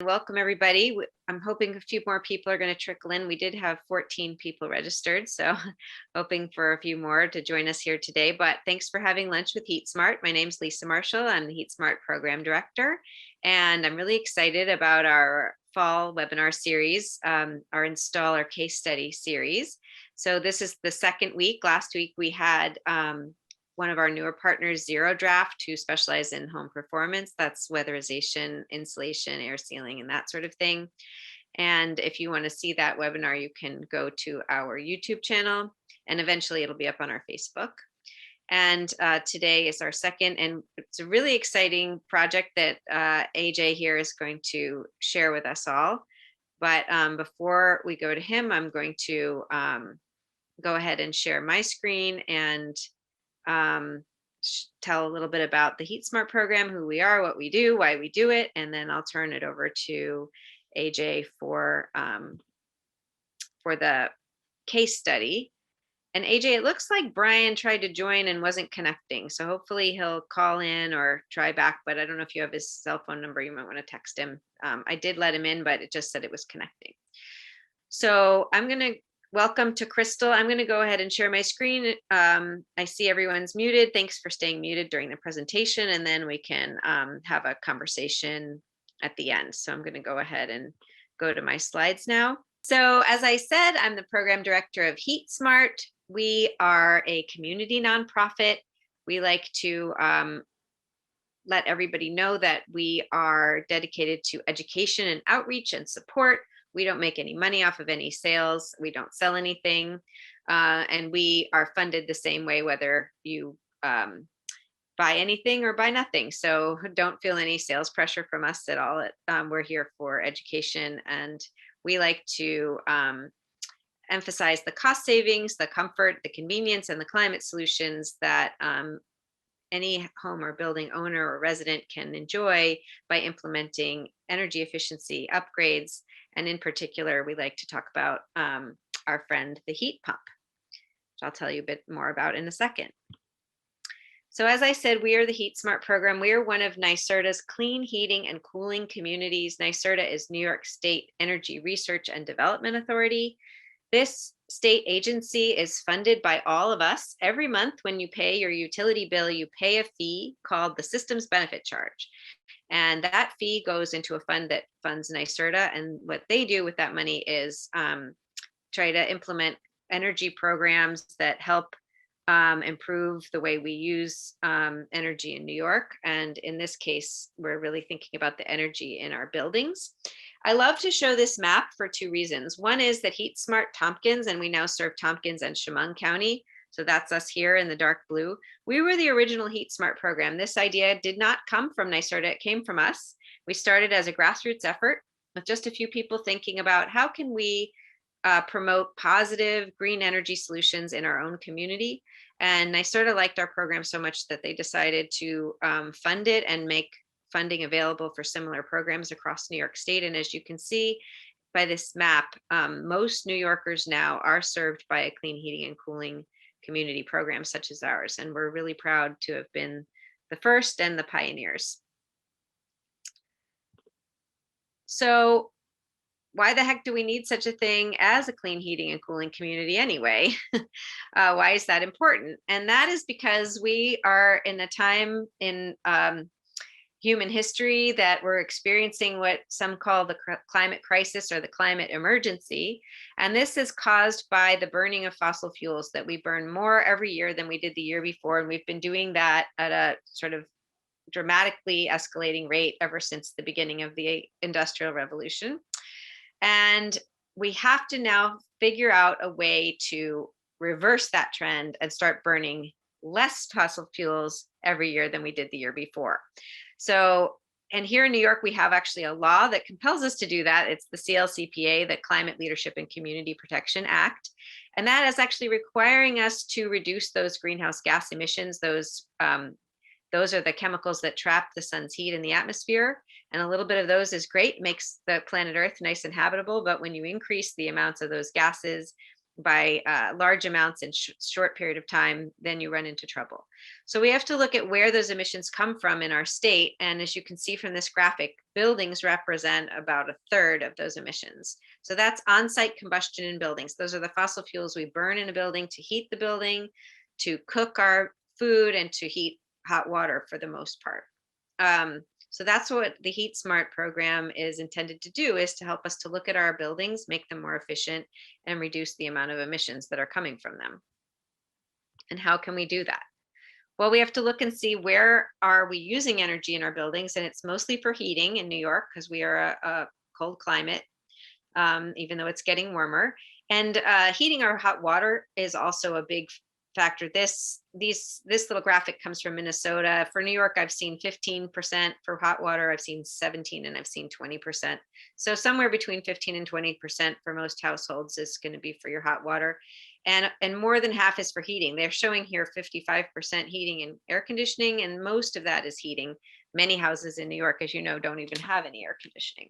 Welcome, everybody. I'm hoping a few more people are going to trickle in. We did have 14 people registered, so hoping for a few more to join us here today. But thanks for having lunch with HeatSmart. My name's Lisa Marshall. I'm the HeatSmart Program Director, and I'm really excited about our fall webinar series, our Installer Case Study series. So this is the second week. Last week we had one of our newer partners, Zero Draft, who specialize in home performance. That's weatherization, insulation, air sealing, and that sort of thing. And if you want to see that webinar, you can go to our YouTube channel, and eventually it'll be up on our Facebook. And today is our second, and it's a really exciting project that AJ here is going to share with us all. But before we go to him, I'm going to go ahead and share my screen and tell a little bit about the HeatSmart program, who we are, what we do, why we do it, and then I'll turn it over to AJ for the case study. And AJ, it looks like Brian tried to join and wasn't connecting, so hopefully he'll call in or try back, but I don't know if you have his cell phone number. You might want to text him. I did let him in, but it just said it was connecting. So I'm going to welcome to Crystal. I'm going to go ahead and share my screen. I see everyone's muted. Thanks for staying muted during the presentation, and then we can have a conversation at the end. So I'm going to go ahead and go to my slides now. So as I said, I'm the program director of HeatSmart. We are a community nonprofit. We like to let everybody know that we are dedicated to education and outreach and support. We don't make any money off of any sales. We don't sell anything. And we are funded the same way, whether you buy anything or buy nothing. So don't feel any sales pressure from us at all. We're here for education, and we like to emphasize the cost savings, the comfort, the convenience, and the climate solutions that any home or building owner or resident can enjoy by implementing energy efficiency upgrades. And in particular, we like to talk about our friend, the heat pump, which I'll tell you a bit more about in a second. So as I said, we are the HeatSmart program. We are one of NYSERDA's clean heating and cooling communities. NYSERDA is New York State Energy Research and Development Authority. This state agency is funded by all of us. Every month when you pay your utility bill, you pay a fee called the Systems Benefit Charge. And that fee goes into a fund that funds NYSERDA. And what they do with that money is try to implement energy programs that help improve the way we use energy in New York. And in this case, we're really thinking about the energy in our buildings. I love to show this map for two reasons. One is that HeatSmart Tompkins, and we now serve Tompkins and Chemung County. So that's us here in the dark blue. We were the original HeatSmart program. This idea did not come from NYSERDA, it came from us. We started as a grassroots effort with just a few people thinking about how can we promote positive green energy solutions in our own community. And NYSERDA liked our program so much that they decided to fund it and make funding available for similar programs across New York State. And as you can see by this map, most New Yorkers now are served by a clean heating and cooling community program such as ours. And we're really proud to have been the first and the pioneers. So why the heck do we need such a thing as a clean heating and cooling community anyway? Why is that important? And that is because we are in a time in human history that we're experiencing what some call the climate crisis or the climate emergency. And this is caused by the burning of fossil fuels, that we burn more every year than we did the year before. And we've been doing that at a sort of dramatically escalating rate ever since the beginning of the Industrial Revolution. And we have to now figure out a way to reverse that trend and start burning less fossil fuels every year than we did the year before. So, and here in New York, we have actually a law that compels us to do that. It's the CLCPA, the Climate Leadership and Community Protection Act. And that is actually requiring us to reduce those greenhouse gas emissions. Those are the chemicals that trap the sun's heat in the atmosphere. And a little bit of those is great, makes the planet Earth nice and habitable. But when you increase the amounts of those gases, by large amounts in short period of time, then you run into trouble. So we have to look at where those emissions come from in our state. And as you can see from this graphic, buildings represent about a third of those emissions. So that's on-site combustion in buildings. Those are the fossil fuels we burn in a building to heat the building, to cook our food, and to heat hot water for the most part. So that's what the HeatSmart program is intended to do, is to help us to look at our buildings, make them more efficient, and reduce the amount of emissions that are coming from them. And how can we do that? Well, we have to look and see where are we using energy in our buildings, and it's mostly for heating in New York because we are a cold climate, even though it's getting warmer. And heating our hot water is also a big factor. This little graphic comes from Minnesota. For New York, I've seen 15% for hot water. I've seen 17, and I've seen 20%. So somewhere between 15 and 20% for most households is going to be for your hot water. And more than half is for heating. They're showing here 55% heating and air conditioning, and most of that is heating. Many houses in New York, as you know, don't even have any air conditioning.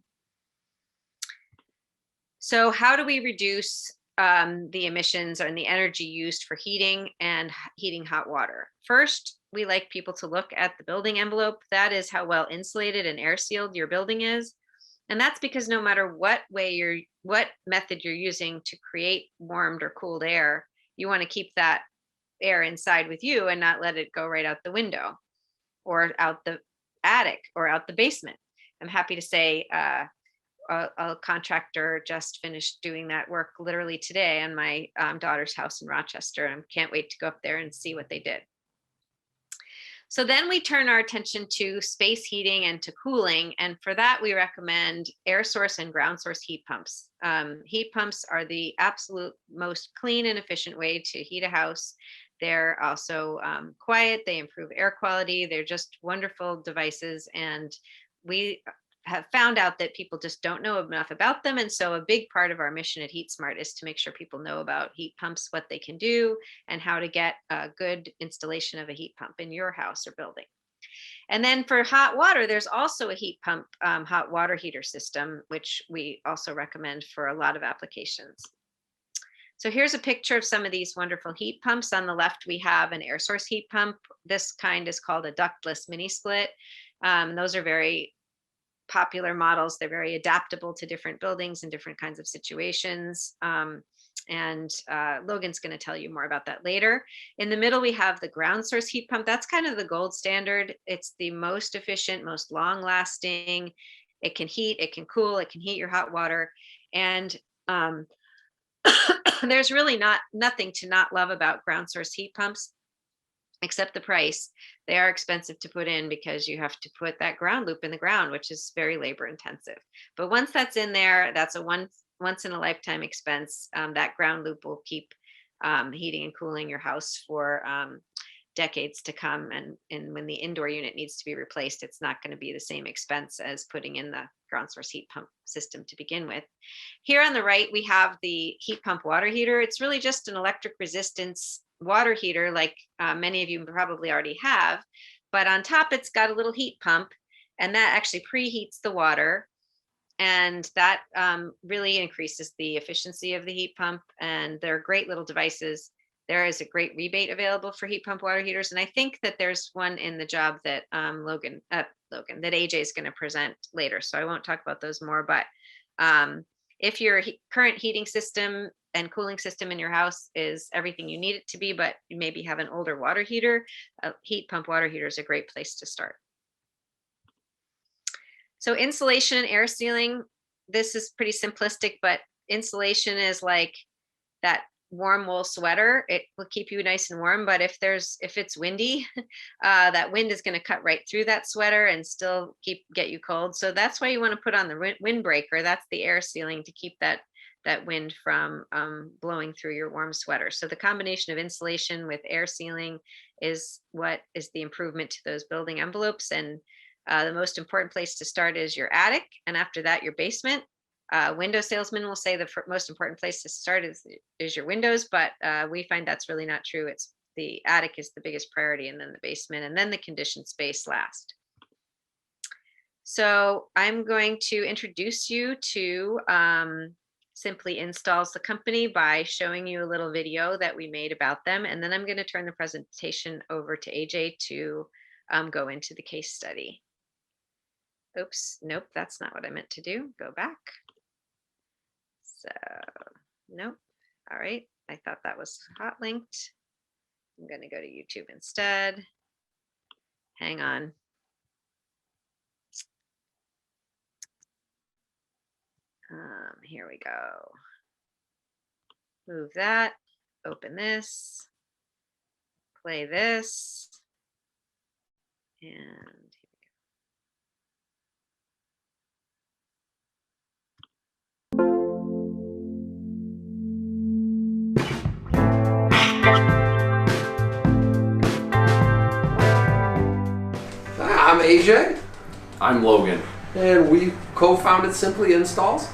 So how do we reduce the emissions and the energy used for heating and heating hot water? First, we like people to look at the building envelope. That is how well insulated and air sealed your building is. And that's because no matter what method you're using to create warmed or cooled air, you want to keep that air inside with you and not let it go right out the window or out the attic or out the basement. I'm happy to say a contractor just finished doing that work literally today on my daughter's house in Rochester. And I can't wait to go up there and see what they did. So then we turn our attention to space heating and to cooling. And for that, we recommend air source and ground source heat pumps. Heat pumps are the absolute most clean and efficient way to heat a house. They're also quiet. They improve air quality. They're just wonderful devices. And we have found out that people just don't know enough about them. And so a big part of our mission at HeatSmart is to make sure people know about heat pumps, what they can do, and how to get a good installation of a heat pump in your house or building. And then for hot water, there's also a heat pump hot water heater system, which we also recommend for a lot of applications. So here's a picture of some of these wonderful heat pumps. On the left, we have an air source heat pump. This kind is called a ductless mini split. Those are very popular models. They're very adaptable to different buildings and different kinds of situations. Logan's going to tell you more about that later. In the middle, we have the ground source heat pump. That's kind of the gold standard. It's the most efficient, most long lasting. It can heat, it can cool, it can heat your hot water. And there's really nothing to not love about ground source heat pumps, except the price. They are expensive to put in because you have to put that ground loop in the ground, which is very labor intensive. But once that's in there, that's a once in a lifetime expense. That ground loop will keep heating and cooling your house for decades to come. And when the indoor unit needs to be replaced, it's not going to be the same expense as putting in the ground source heat pump system to begin with. Here on the right, we have the heat pump water heater. It's really just an electric resistance water heater, like many of you probably already have, but on top it's got a little heat pump, and that actually preheats the water, and that really increases the efficiency of the heat pump. And they're great little devices. There is a great rebate available for heat pump water heaters, and I think that there's one in the job that that AJ is going to present later, so I won't talk about those more. But if your current heating system and cooling system in your house is everything you need it to be, but you maybe have an older water heater, a heat pump water heater is a great place to start. So insulation and air sealing, this is pretty simplistic, but insulation is like that warm wool sweater. It will keep you nice and warm, but if it's windy, that wind is going to cut right through that sweater and still get you cold. So that's why you want to put on the windbreaker. That's the air sealing to keep that wind from blowing through your warm sweater. So the combination of insulation with air sealing is what is the improvement to those building envelopes. And the most important place to start is your attic, and after that, your basement. Window salesmen will say the most important place to start is your windows, but we find that's really not true. It's the attic is the biggest priority, and then the basement, and then the conditioned space last. So I'm going to introduce you to Simply Installs, the company, by showing you a little video that we made about them. And then I'm going to turn the presentation over to AJ to go into the case study. Oops, nope, that's not what I meant to do. Go back. So, nope. All right, I thought that was hot linked. I'm going to go to YouTube instead. Hang on. Here we go. Move that, open this, play this, and I'm AJ. I'm Logan. And we co-founded Simply Installs.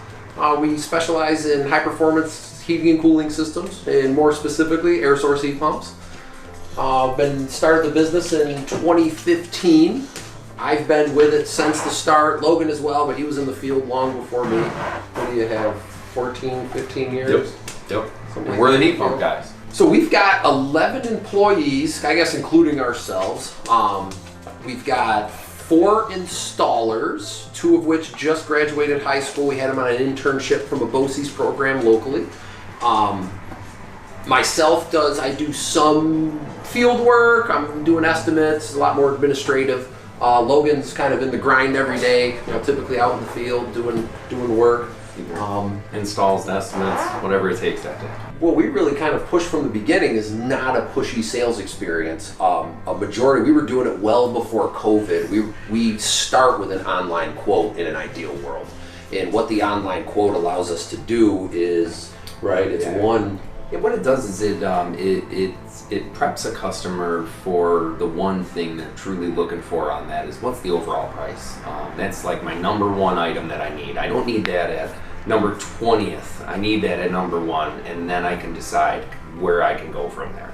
We specialize in high-performance heating and cooling systems, and more specifically, air source heat pumps. Started the business in 2015. I've been with it since the start. Logan as well, but he was in the field long before me. What do you have, 14, 15 years? Yep. And we're the heat pump guys. So we've got 11 employees, I guess including ourselves. We've got 4 installers, 2 of which just graduated high school. We had them on an internship from a BOCES program locally. I do some field work, I'm doing estimates, a lot more administrative. Logan's kind of in the grind every day, typically out in the field doing work. Installs, estimates, whatever it takes that day. What we really kind of pushed from the beginning is not a pushy sales experience. A majority, we were doing it well before COVID. We start with an online quote in an ideal world. And what the online quote allows us to do is, right, it's one. Yeah, what it does is it preps a customer for the one thing they're truly looking for on that is what's the overall price. That's like my number one item that I need. I don't need that at number 20th. I need that at number 1, and then I can decide where I can go from there.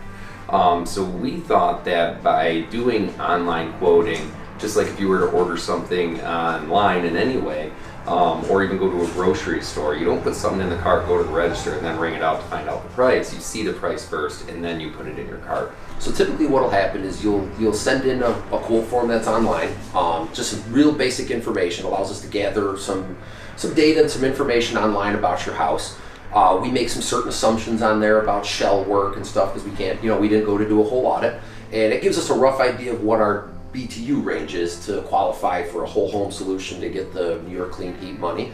So we thought that by doing online quoting, just like if you were to order something online in any way, or even go to a grocery store, you don't put something in the cart, go to the register, and then ring it out to find out the price. You see the price first, and then you put it in your cart. So typically what'll happen is you'll send in a quote form that's online, just some real basic information, allows us to gather some data and some information online about your house. We make some certain assumptions on there about shell work and stuff because we didn't go to do a whole audit, and it gives us a rough idea of what our BTU range is to qualify for a whole home solution to get the New York Clean Heat money.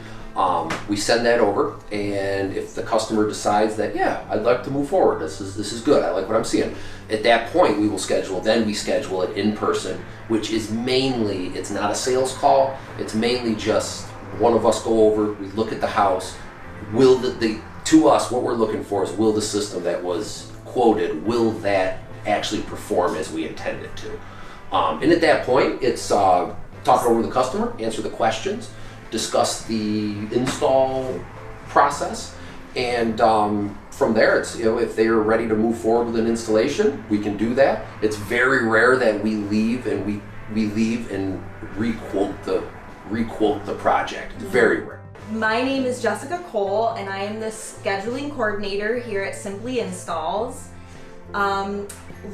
We send that over, and if the customer decides that, yeah, I'd like to move forward, this is good, I like what I'm seeing, at that point we schedule it in person, which is mainly, it's not a sales call, it's mainly just one of us go over, we look at the house, to us what we're looking for is, will the system that was quoted, will that actually perform as we intend it to? And at that point, it's talk over with the customer, answer the questions, discuss the install process, and from there, it's if they are ready to move forward with an installation, we can do that. It's very rare that we leave and we leave and requote the project. It's very rare. My name is Jessica Cole, and I am the scheduling coordinator here at Simply Installs.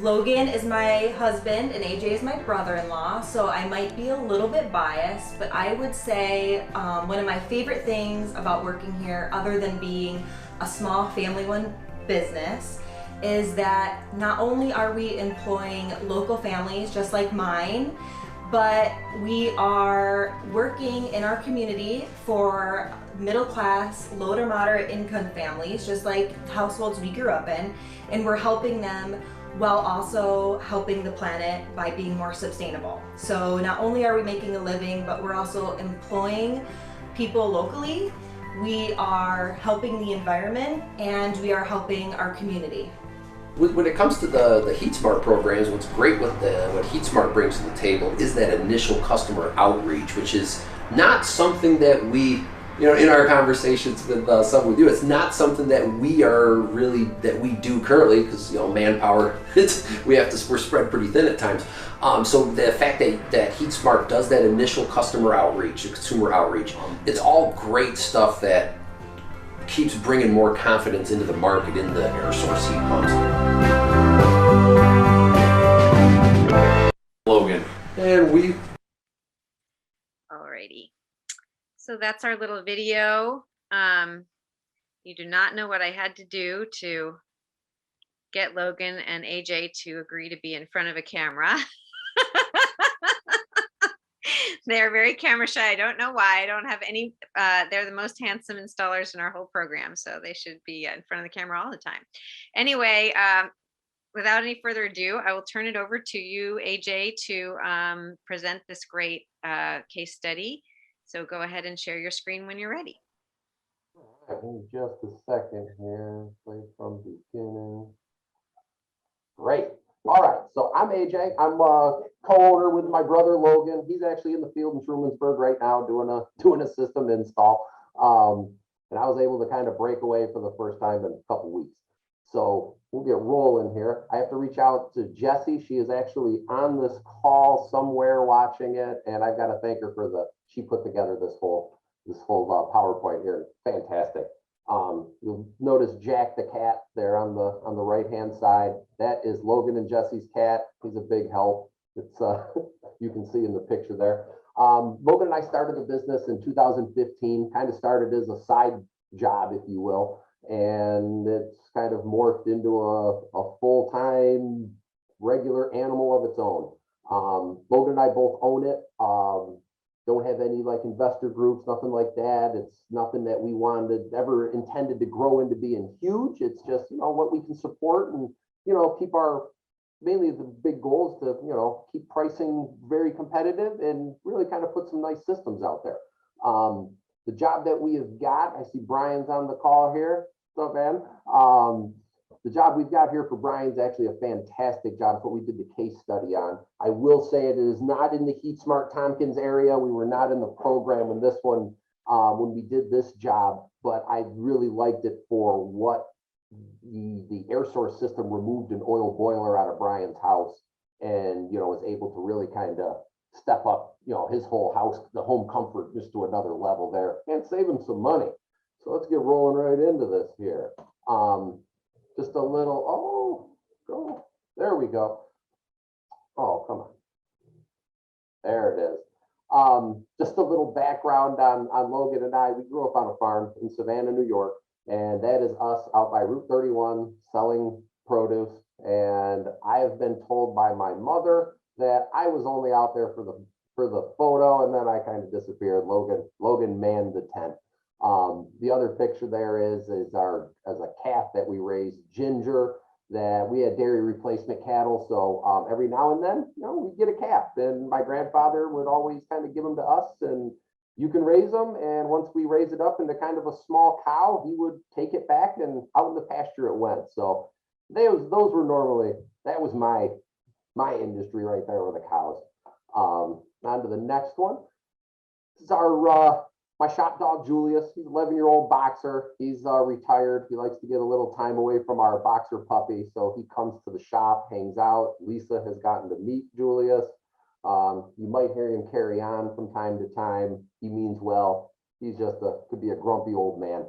Logan is my husband and AJ is my brother-in-law, so I might be a little bit biased, but I would say one of my favorite things about working here, other than being a small family-run business, is that not only are we employing local families just like mine, but we are working in our community for middle-class, low to moderate income families, just like households we grew up in, and we're helping them while also helping the planet by being more sustainable. So not only are we making a living, but we're also employing people locally, we are helping the environment, and we are helping our community. When it comes to the HeatSmart programs, what's great with what HeatSmart brings to the table is that initial customer outreach, which is not something that we, in our conversations with some with you, it's not something that we do currently because manpower, we're spread pretty thin at times. So the fact that HeatSmart does that initial customer outreach, consumer outreach, it's all great stuff that keeps bringing more confidence into the market in the air source heat pumps. Logan. And we Alrighty. So that's our little video. You do not know what I had to do to get Logan and AJ to agree to be in front of a camera. They're very camera shy. I don't know why. I don't have any, they're the most handsome installers in our whole program, so they should be in front of the camera all the time. Anyway, without any further ado, I will turn it over to you, AJ, to present this great case study. So go ahead and share your screen when you're ready. In just a second here, play from beginning. Great. All right, so I'm AJ. I'm a co-owner with my brother Logan. He's actually in the field in Trumansburg right now doing a system install. And I was able to kind of break away for the first time in a couple weeks. So we'll get rolling here. I have to reach out to Jessie. She is actually on this call somewhere watching it, and I've got to thank her for she put together this whole PowerPoint here. Fantastic. You'll notice Jack the cat there on the right hand side. That is Logan and Jessie's cat. He's a big help. It's you can see in the picture there. Logan and I started the business in 2015. Kind of started as a side job, if you will, and it's kind of morphed into a full-time regular animal of its own. Logan and I both own it. Don't have any like investor groups, nothing like that. It's nothing that we ever intended to grow into being huge. It's just, what we can support and, keep mainly the big goal is to, keep pricing very competitive and really kind of put some nice systems out there. The job that we have got, I see Brian's on the call here. What's up, man? The job we've got here for Brian's actually a fantastic job. It's what we did the case study on. I will say it is not in the HeatSmart Tompkins area. We were not in the program when when we did this job, but I really liked it for what the air source system removed an oil boiler out of Brian's house and, was able to really kind of step up, his whole house, the home comfort just to another level there and save him some money. So let's get rolling right into this here. Just a little, there we go. Oh, come on. There it is. Just a little background on Logan and I. We grew up on a farm in Savannah, New York, and that is us out by Route 31 selling produce. And I have been told by my mother that I was only out there for the photo, and then I kind of disappeared. Logan manned the tent. The other picture there is as a calf that we raised, Ginger, that we had dairy replacement cattle. So every now and then, we get a calf, and my grandfather would always kind of give them to us, and you can raise them. And once we raise it up into kind of a small cow, he would take it back and out in the pasture it went. So those were normally, that was my industry right there with the cows. On to the next one. This is my shop dog, Julius. He's an 11-year-old boxer. He's retired. He likes to get a little time away from our boxer puppy. So he comes to the shop, hangs out. Lisa has gotten to meet Julius. You might hear him carry on from time to time. He means well. He's just could be a grumpy old man.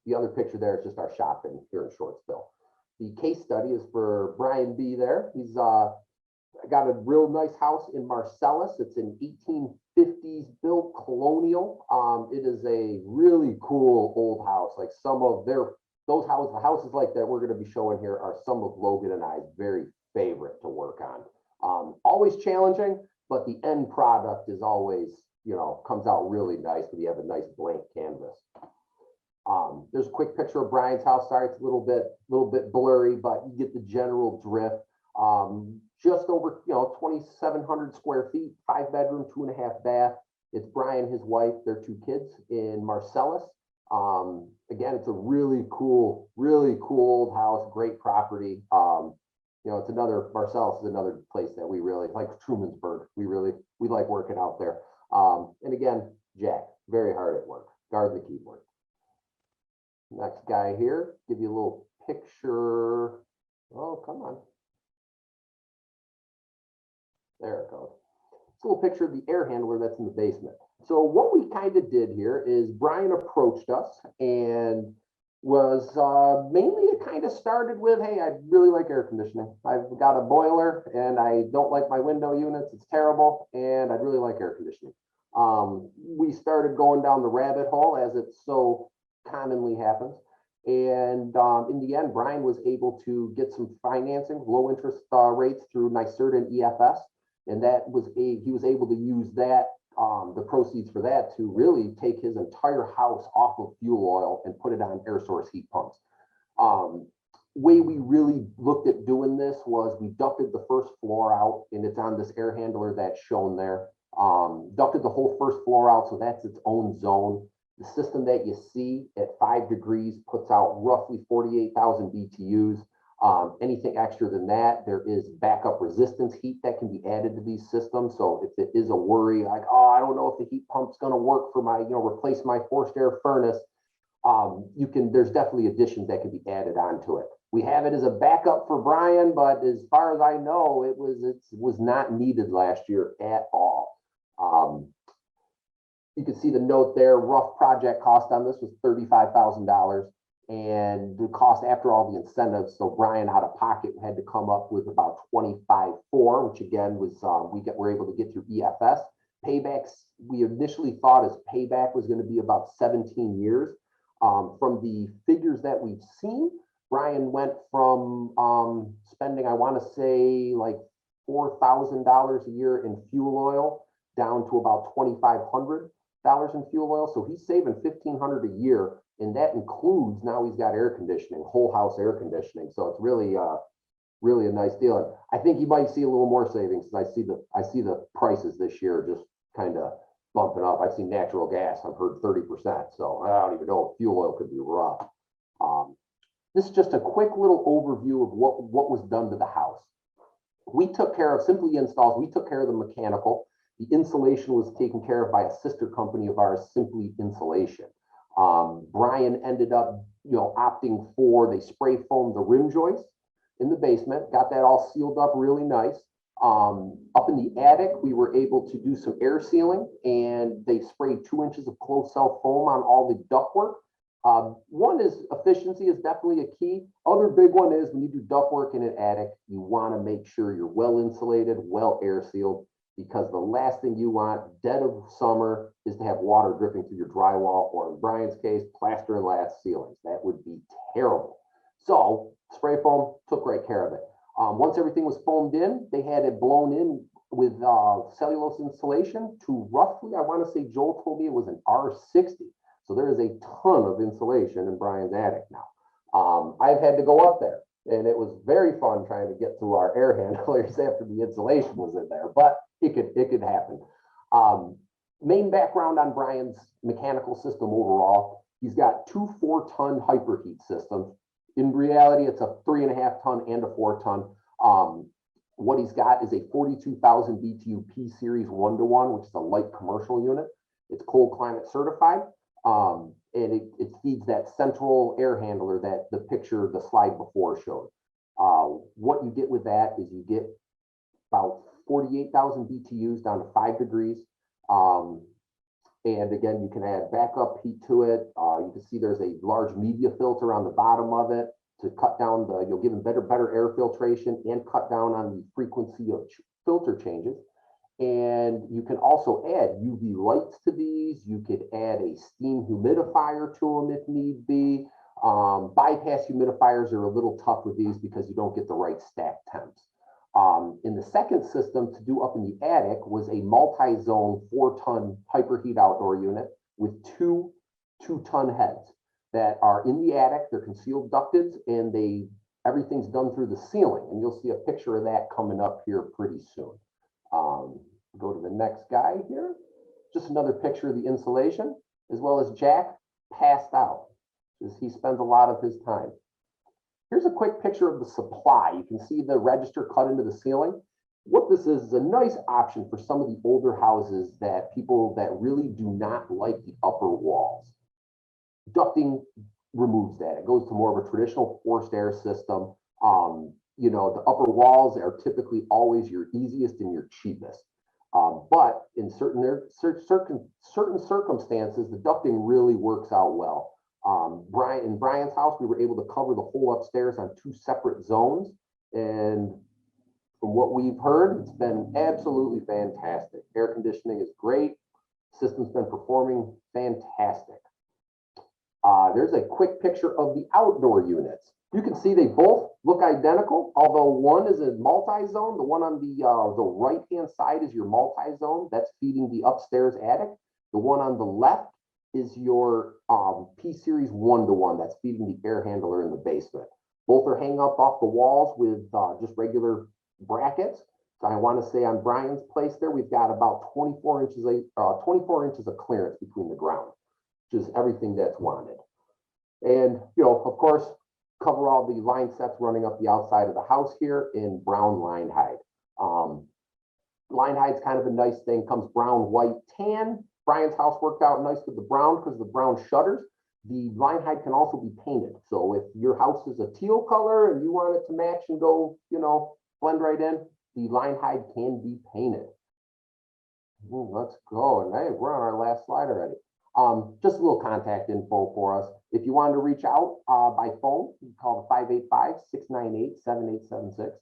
The other picture there is just our shop here in Shortsville. The case study is for Brian B there. He's got a real nice house in Marcellus. It's an 1850s built colonial. It is a really cool old house. Like some of the houses like that we're going to be showing here are some of Logan and I's very favorite to work on. Always challenging, but the end product is always, comes out really nice when you have a nice blank canvas. There's a quick picture of Brian's house. Sorry, it's a little bit blurry, but you get the general drift. Just over 2,700 square feet, 5-bedroom, 2.5 bath. It's Brian, his wife, their 2 kids in Marcellus. Again, it's a really cool old house, great property. It's Marcellus is another place that we really like. Trumansburg, we like working out there. And again, Jack, very hard at work, guard the keyboard. Next guy here, give you a little picture. Oh, come on. There it goes. a little picture of the air handler that's in the basement. So what we kind of did here is Brian approached us and was mainly it kind of started with, hey, I really like air conditioning. I've got a boiler and I don't like my window units. It's terrible. And I'd really like air conditioning. We started going down the rabbit hole, as it so commonly happens. And in the end, Brian was able to get some financing, low interest rates through NYSERDA and EFS. And that was he was able to use that, the proceeds for that, to really take his entire house off of fuel oil and put it on air source heat pumps. Way we really looked at doing this was we ducted the first floor out, and it's on this air handler that's shown there. Ducted the whole first floor out, so that's its own zone. The system that you see at 5 degrees puts out roughly 48,000 BTUs. Anything extra than that, there is backup resistance heat that can be added to these systems. So if it is a worry, like, oh, I don't know if the heat pump's going to work for my, replace my forced air furnace, there's definitely additions that can be added onto it. We have it as a backup for Brian, but as far as I know, it was not needed last year at all. You can see the note there, rough project cost on this was $35,000. And the cost after all the incentives, so Brian out of pocket had to come up with about $25,400, which again was we're able to get through EFS. Paybacks, we initially thought as payback was going to be about 17 years. From the figures that we've seen, Brian went from spending, I want to say, like $4,000 a year in fuel oil down to about $2,500 in fuel oil. So he's saving $1,500 a year. And that includes, now he's got air conditioning, whole house air conditioning. So it's really, really a nice deal. And I think you might see a little more savings. I see the prices this year just kind of bumping up. I've seen natural gas, I've heard 30%. So I don't even know if fuel oil could be rough. This is just a quick little overview of what was done to the house. We took care of Simply Installs. We took care of the mechanical. The insulation was taken care of by a sister company of ours, Simply Insulation. Brian ended up, opting for, they spray foamed the rim joists in the basement, got that all sealed up really nice. Up in the attic, we were able to do some air sealing, and they sprayed 2 inches of closed cell foam on all the ductwork. One is efficiency is definitely a key. Other big one is when you do ductwork in an attic, you want to make sure you're well insulated, well air sealed, because the last thing you want dead of summer is to have water dripping through your drywall, or in Brian's case, plaster and lath ceilings. That would be terrible. So spray foam took great care of it. Once everything was foamed in, they had it blown in with cellulose insulation to roughly, I want to say Joel told me it was an R60. So there is a ton of insulation in Brian's attic now. I've had to go up there, and it was very fun trying to get through our air handlers after the insulation was in there, but it could happen. Main background on Brian's mechanical system overall, he's got 2 4-ton hyperheat systems. In reality, it's a 3.5-ton and a 4-ton. What he's got is a 42,000 BTU P series 1-to-1, which is a light commercial unit. It's cold climate certified. And it feeds that central air handler that the slide before showed. What you get with that is you get about 48,000 BTUs down to 5 degrees. And again, you can add backup heat to it. You can see there's a large media filter on the bottom of it to cut down you'll give them better air filtration and cut down on the frequency of filter changes. And you can also add UV lights to these. You could add a steam humidifier to them if need be. Bypass humidifiers are a little tough with these because you don't get the right stack temps. In the second system to do up in the attic was a multi-zone 4-ton hyperheat outdoor unit with 2 2-ton heads that are in the attic. They're concealed ducted, and everything's done through the ceiling. And you'll see a picture of that coming up here pretty soon. Go to the next guy here. Just another picture of the insulation, as well as Jack passed out, because he spends a lot of his time. Here's a quick picture of the supply. You can see the register cut into the ceiling. What this is a nice option for some of the older houses that people that really do not like the upper walls. Ducting removes that. It goes to more of a traditional forced air system. The upper walls are typically always your easiest and your cheapest. But in certain circumstances, the ducting really works out well. In Brian's house, we were able to cover the whole upstairs on 2 separate zones. And from what we've heard, it's been absolutely fantastic. Air conditioning is great. System's been performing fantastic. There's a quick picture of the outdoor units. You can see they both look identical, although one is a multi-zone. The one on the right-hand side is your multi-zone. That's feeding the upstairs attic. The one on the left is your P-Series 1-to-1. That's feeding the air handler in the basement. Both are hanging up off the walls with just regular brackets. So I want to say on Brian's place there, we've got about 24 inches of clearance between the ground, which is everything that's wanted. And, of course, cover all the line sets running up the outside of the house here in brown line hide. Line hide's kind of a nice thing, comes brown, white, tan. Brian's house worked out nice with the brown because of the brown shutters. The line hide can also be painted. So if your house is a teal color and you want it to match and go, blend right in, the line hide can be painted. Ooh, let's go. And hey, we're on our last slide already. Just a little contact info for us. If you wanted to reach out by phone, you can call the 585-698-7876.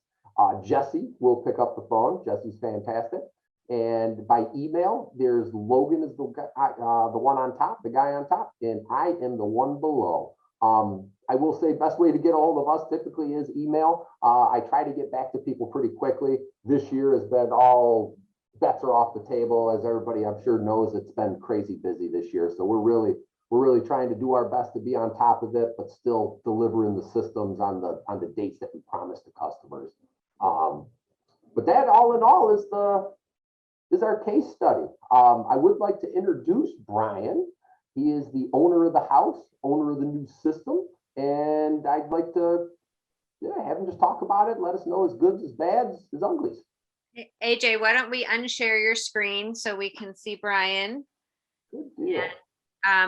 Jesse will pick up the phone. Jesse's fantastic. And by email, there's Logan is the one on top, the guy on top, and I am the one below. I will say best way to get a hold of us typically is email. I try to get back to people pretty quickly. This year has been all bets are off the table, as everybody I'm sure knows. It's been crazy busy this year, so we're really trying to do our best to be on top of it, but still delivering the systems on the dates that we promised to customers. But that all in all is our case study. I would like to introduce Brian. He is the owner of the house, owner of the new system, and I'd like to have him just talk about it, let us know his goods, his bads, his uglies. AJ, why don't we unshare your screen so we can see Brian? Good deal.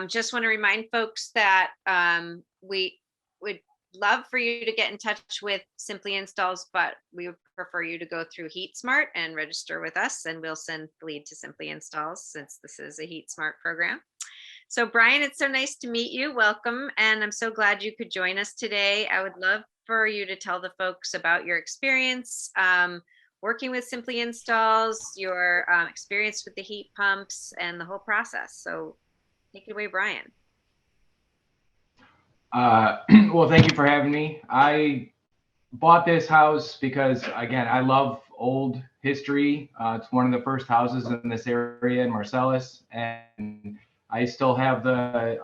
Just want to remind folks that we would love for you to get in touch with Simply Installs, but we would prefer you to go through HeatSmart and register with us, and we'll send the lead to Simply Installs since this is a HeatSmart program. So Brian, it's so nice to meet you. Welcome. And I'm so glad you could join us today. I would love for you to tell the folks about your experience working with Simply Installs, your experience with the heat pumps and the whole process. So take it away, Brian. Well, thank you for having me. I bought this house because, again, I love old history. It's one of the first houses in this area in Marcellus, and I still have the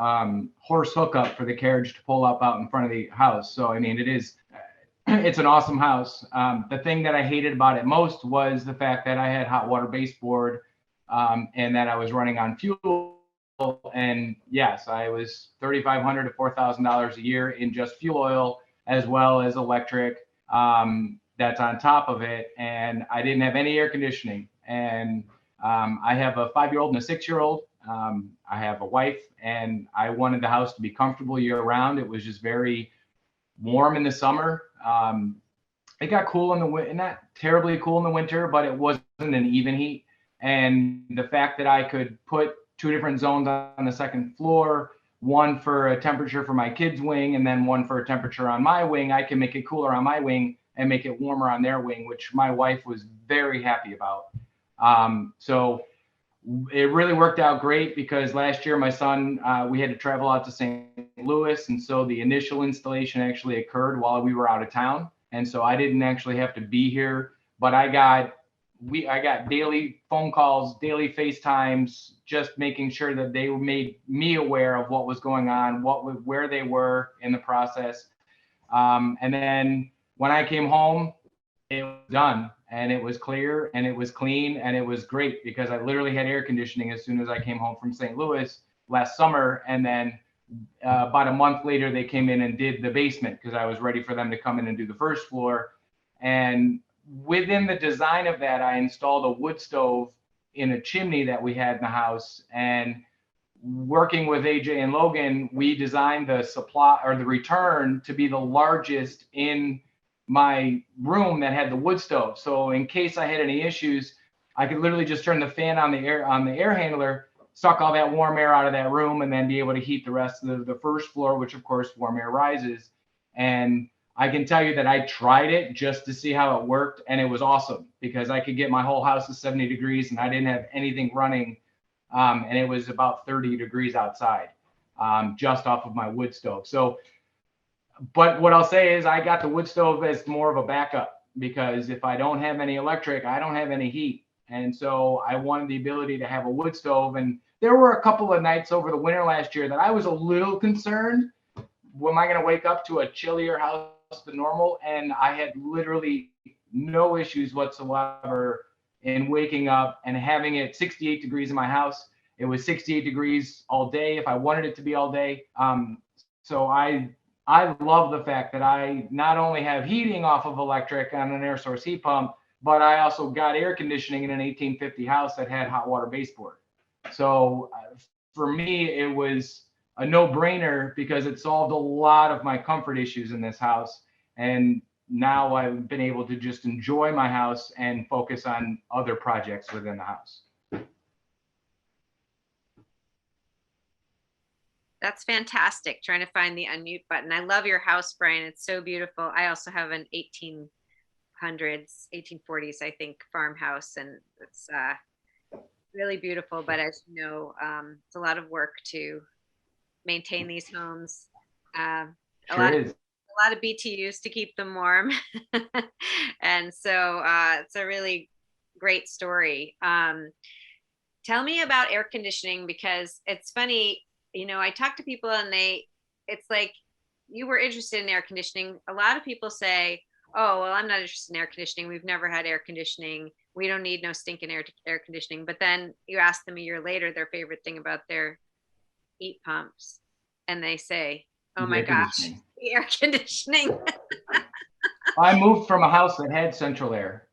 horse hookup for the carriage to pull up out in front of the house. So, I mean, it's an awesome house. The thing that I hated about it most was the fact that I had hot water baseboard and that I was running on fuel. And yes, I was $3,500 to $4,000 a year in just fuel oil, as well as electric. That's on top of it. And I didn't have any air conditioning. And I have a 5-year-old and a 6-year-old. I have a wife, and I wanted the house to be comfortable year round. It was just very warm in the summer. It got cool in the winter, not terribly cool in the winter, but it wasn't an even heat. And the fact that I could put 2 different zones on the second floor, one for a temperature for my kids' wing, and then one for a temperature on my wing, I can make it cooler on my wing and make it warmer on their wing, which my wife was very happy about. So it really worked out great because last year my son, we had to travel out to St. Louis. And so the initial installation actually occurred while we were out of town. And so I didn't actually have to be here, but I got daily phone calls, daily FaceTimes, just making sure that they made me aware of what was going on, where they were in the process. And then when I came home, it was done, and it was clear, and it was clean, and it was great because I literally had air conditioning as soon as I came home from St. Louis last summer. And then about a month later, they came in and did the basement because I was ready for them to come in and do the first floor. And within the design of that, I installed a wood stove in a chimney that we had in the house. And working with AJ and Logan, we designed the supply or the return to be the largest in my room that had the wood stove. So in case I had any issues, I could literally just turn the fan on the air handler, suck all that warm air out of that room, and then be able to heat the rest of the first floor, which of course warm air rises. And I can tell you that I tried it just to see how it worked, and it was awesome because I could get my whole house to 70 degrees and I didn't have anything running. And it was about 30 degrees outside, just off of my wood stove. So, but what I'll say is I got the wood stove as more of a backup, because if I don't have any electric, I don't have any heat. And so I wanted the ability to have a wood stove. And there were a couple of nights over the winter last year that I was a little concerned. Am I going to wake up to a chillier house than normal? And I had literally no issues whatsoever in waking up and having it 68 degrees in my house. It was 68 degrees all day if I wanted it to be all day. So I love the fact that I not only have heating off of electric on an air source heat pump, but I also got air conditioning in an 1850 house that had hot water baseboard. So for me, it was a no-brainer because it solved a lot of my comfort issues in this house. And now I've been able to just enjoy my house and focus on other projects within the house. That's fantastic. Trying to find the unmute button. I love your house, Brian. It's so beautiful. I also have an 1800s, 1840s, I think, farmhouse, and it's really beautiful. But as you know, it's a lot of work to maintain these homes. A lot of BTUs to keep them warm. And so it's a really great story. Tell me about air conditioning, because it's funny, you know, I talk to people and it's like, you were interested in air conditioning. A lot of people say, oh, well, I'm not interested in air conditioning. We've never had air conditioning. We don't need no stinking air conditioning. But then you ask them a year later their favorite thing about their heat pumps, and they say, oh my gosh, the air conditioning. I moved from a house that had central air.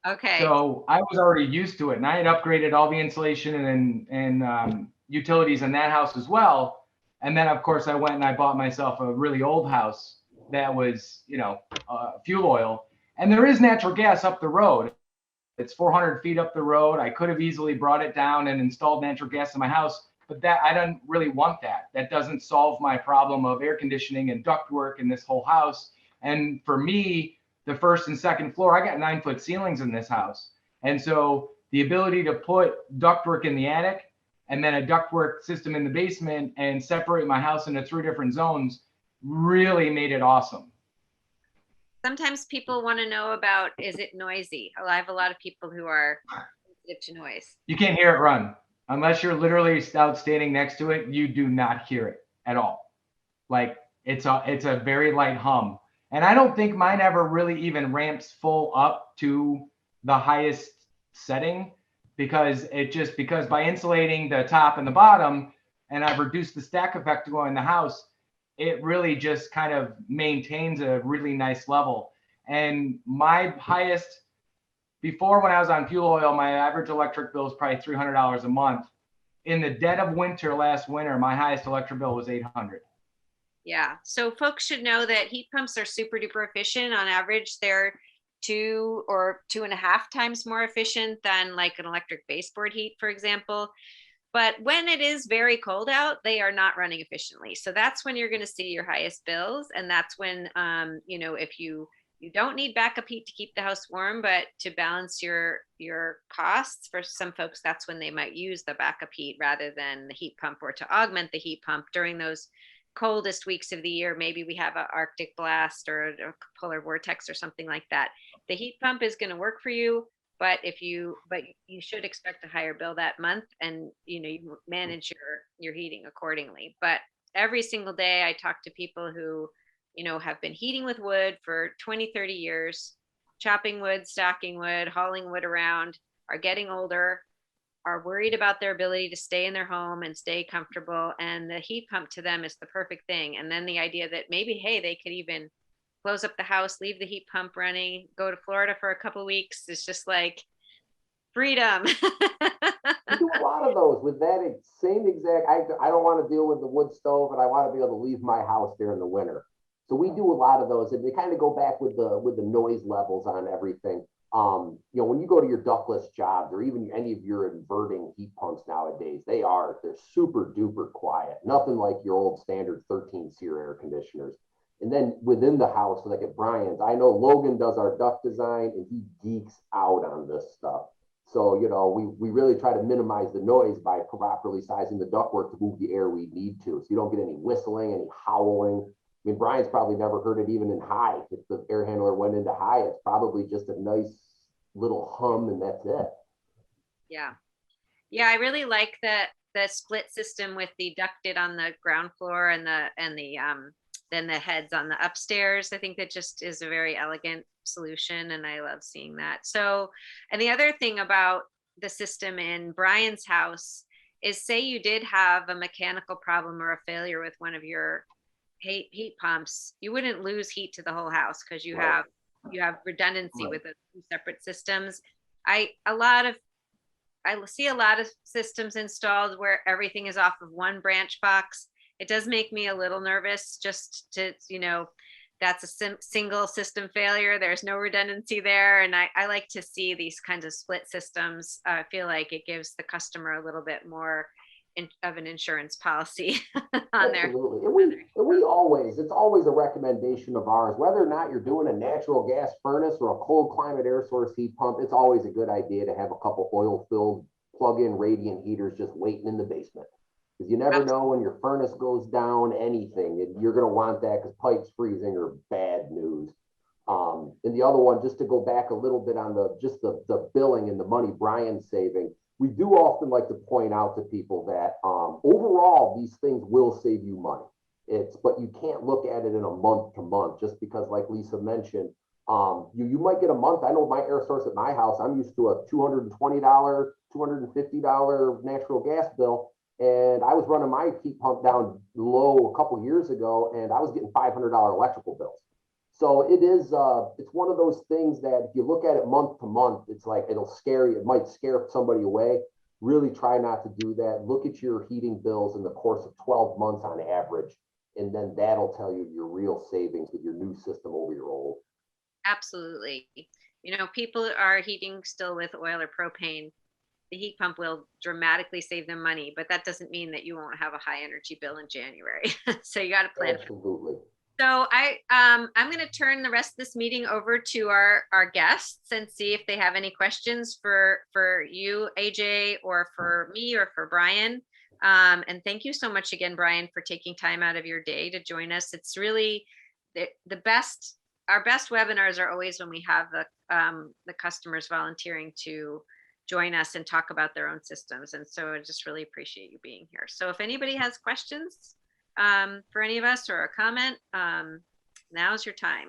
Okay. So I was already used to it, and I had upgraded all the insulation and utilities in that house as well. And then of course I went and I bought myself a really old house that was, you know, fuel oil, and there is natural gas up the road. It's 400 feet up the road. I could have easily brought it down and installed natural gas in my house, but that I don't really want that. That doesn't solve my problem of air conditioning and ductwork in this whole house. And for me, the first and second floor, I got 9-foot ceilings in this house. And so the ability to put ductwork in the attic and then a ductwork system in the basement and separate my house into 3 different zones really made it awesome. Sometimes people want to know about, is it noisy? I have a lot of people who are sensitive to noise. You can't hear it run. Unless you're literally out standing next to it, you do not hear it at all. Like it's a very light hum. And I don't think mine ever really even ramps full up to the highest setting, because by insulating the top and the bottom, and I've reduced the stack effect to go in the house, it really just kind of maintains a really nice level. And my highest, before when I was on fuel oil, my average electric bill was probably $300 a month. In the dead of winter, last winter, my highest electric bill was $800. Yeah. So folks should know that heat pumps are super duper efficient. On average, they're 2 or 2.5 times more efficient than like an electric baseboard heat, for example. But when it is very cold out, they are not running efficiently. So that's when you're going to see your highest bills. And that's when, you know, if you don't need backup heat to keep the house warm, but to balance your costs, for some folks, that's when they might use the backup heat rather than the heat pump, or to augment the heat pump during those coldest weeks of the year. Maybe we have an Arctic blast or a polar vortex or something like that. The heat pump is going to work for you, but you should expect a higher bill that month, and you know, you manage your heating accordingly. But every single day I talk to people who, you know, have been heating with wood for 20, 30 years, chopping wood, stacking wood, hauling wood around, are getting older, are worried about their ability to stay in their home and stay comfortable. And the heat pump to them is the perfect thing. And then the idea that maybe, hey, they could even close up the house, leave the heat pump running, go to Florida for a couple of weeks. It's just like freedom. We do a lot of those with that same exact, I don't want to deal with the wood stove, and I want to be able to leave my house there in the winter. So we do a lot of those, and they kind of go back with the noise levels on everything. When you go to your ductless jobs or even any of your inverting heat pumps nowadays, they're super duper quiet. Nothing like your old standard 13 SEER air conditioners. And then within the house, like at Brian's, I know Logan does our duct design and he geeks out on this stuff. So, we really try to minimize the noise by properly sizing the ductwork to move the air we need to. So you don't get any whistling, any howling. I mean, Brian's probably never heard it even in high. If the air handler went into high, it's probably just a nice little hum and that's it. Yeah. Yeah, I really like the split system with the ducted on the ground floor and the then the heads on the upstairs. I think that just is a very elegant solution and I love seeing that. So, and the other thing about the system in Brian's house is, say you did have a mechanical problem or a failure with one of your heat pumps, you wouldn't lose heat to the whole house because you have redundancy with the two separate systems. I see a lot of systems installed where everything is off of one branch box. It does make me a little nervous just to, that's a single system failure. There's no redundancy there. And I like to see these kinds of split systems. I feel like it gives the customer a little bit more of an insurance policy on there. Absolutely. It's always a recommendation of ours, whether or not you're doing a natural gas furnace or a cold climate air source heat pump, it's always a good idea to have a couple oil filled plug-in radiant heaters just waiting in the basement. Because you never know when your furnace goes down, anything, and you're going to want that because pipes freezing are bad news. And the other one, just to go back a little bit on the billing and the money Brian's saving, we do often like to point out to people that overall, these things will save you money. But you can't look at it in a month to month just because, like Lisa mentioned, you might get a month. I know my air source at my house, I'm used to a $220, $250 natural gas bill. And I was running my heat pump down low a couple years ago, and I was getting $500 electrical bills. So it's one of those things that if you look at it month to month, it's like it'll scare you. It might scare somebody away. Really try not to do that. Look at your heating bills in the course of 12 months on average, and then that'll tell you your real savings with your new system over your old. Absolutely. People are heating still with oil or propane. The heat pump will dramatically save them money, but that doesn't mean that you won't have a high energy bill in January. So you got to plan. Absolutely. So I'm going to turn the rest of this meeting over to our guests and see if they have any questions for you, AJ, or for me, or for Brian. And thank you so much again, Brian, for taking time out of your day to join us. It's really the best. Our best webinars are always when we have the customers volunteering to join us and talk about their own systems. And so I just really appreciate you being here. So if anybody has questions for any of us or a comment, now's your time.